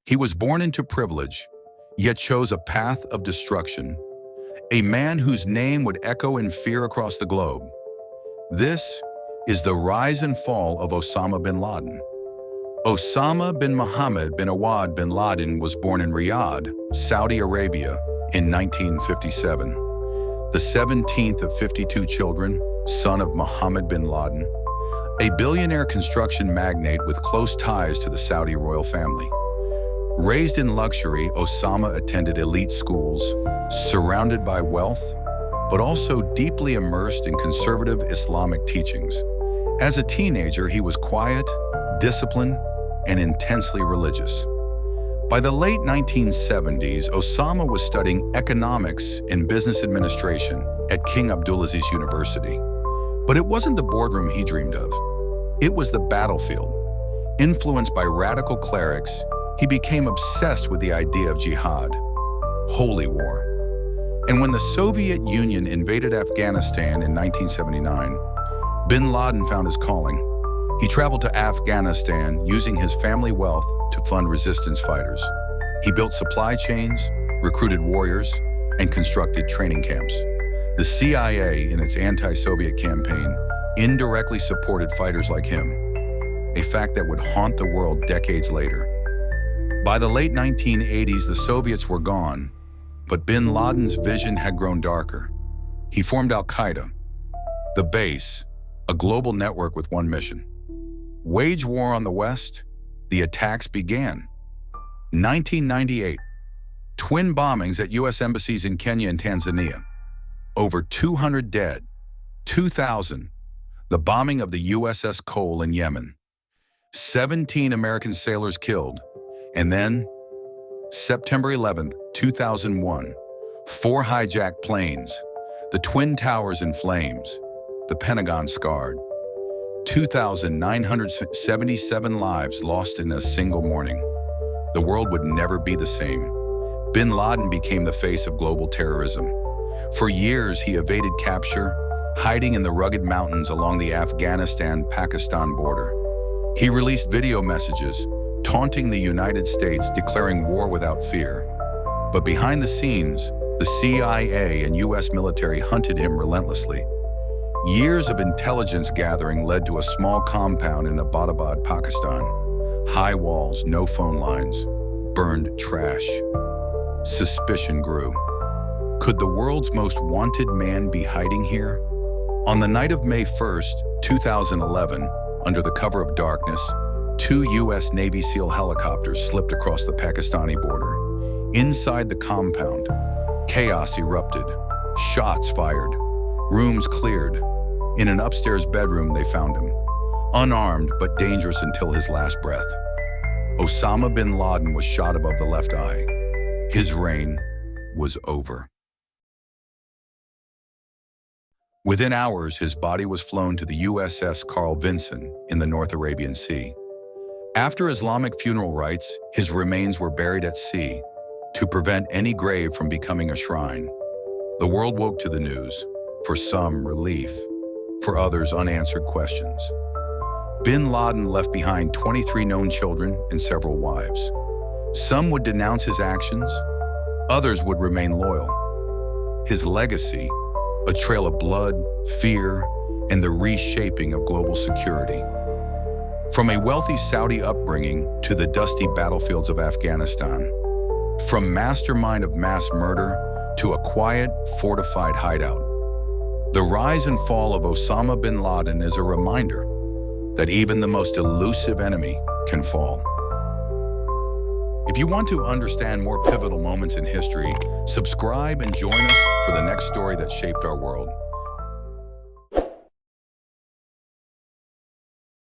He was born into privilege, yet chose a path of destruction, a man whose name would echo in fear across the globe. This is the rise and fall of Osama bin Laden. Osama bin Mohammed bin Awad bin Laden was born in Riyadh, Saudi Arabia, in 1957. The 17th of 52 children, son of Mohammed bin Laden, a billionaire construction magnate with close ties to the Saudi royal family. Raised in luxury, Osama attended elite schools, surrounded by wealth, but also deeply immersed in conservative Islamic teachings. As a teenager, he was quiet, disciplined, and intensely religious. By the late 1970s, Osama was studying economics and business administration at King Abdulaziz University. But it wasn't the boardroom he dreamed of. It was the battlefield. Influenced by radical clerics, he became obsessed with the idea of jihad, holy war. And when the Soviet Union invaded Afghanistan in 1979, bin Laden found his calling. He traveled to Afghanistan using his family wealth to fund resistance fighters. He built supply chains, recruited warriors, and constructed training camps. The CIA, in its anti-Soviet campaign, indirectly supported fighters like him, a fact that would haunt the world decades later. By the late 1980s, the Soviets were gone, but bin Laden's vision had grown darker. He formed al-Qaeda, the base, a global network with one mission. Wage war on the West, the attacks began. 1998, twin bombings at U.S. embassies in Kenya and Tanzania. Over 200 dead, 2,000. The bombing of the USS Cole in Yemen. 17 American sailors killed. And then, September 11, 2001, 4 hijacked planes, the Twin Towers in flames, the Pentagon scarred. 2,977 lives lost in a single morning. The world would never be the same. Bin Laden became the face of global terrorism. For years, he evaded capture, hiding in the rugged mountains along the Afghanistan-Pakistan border. He released video messages, taunting the United States, declaring war without fear. But behind the scenes, the CIA and U.S. military hunted him relentlessly. Years of intelligence gathering led to a small compound in Abbottabad, Pakistan. High walls, no phone lines, burned trash. Suspicion grew. Could the world's most wanted man be hiding here? On the night of May 1st, 2011, under the cover of darkness, 2 U.S. Navy SEAL helicopters slipped across the Pakistani border. Inside the compound, chaos erupted. Shots fired. Rooms cleared. In an upstairs bedroom, they found him. Unarmed, but dangerous until his last breath. Osama bin Laden was shot above the left eye. His reign was over. Within hours, his body was flown to the USS Carl Vinson in the North Arabian Sea. After Islamic funeral rites, his remains were buried at sea to prevent any grave from becoming a shrine. The world woke to the news, for some relief, for others unanswered questions. Bin Laden left behind 23 known children and several wives. Some would denounce his actions, others would remain loyal. His legacy, a trail of blood, fear, and the reshaping of global security. From a wealthy Saudi upbringing to the dusty battlefields of Afghanistan, from mastermind of mass murder to a quiet, fortified hideout. The rise and fall of Osama bin Laden is a reminder that even the most elusive enemy can fall. If you want to understand more pivotal moments in history, subscribe and join us for the next story that shaped our world.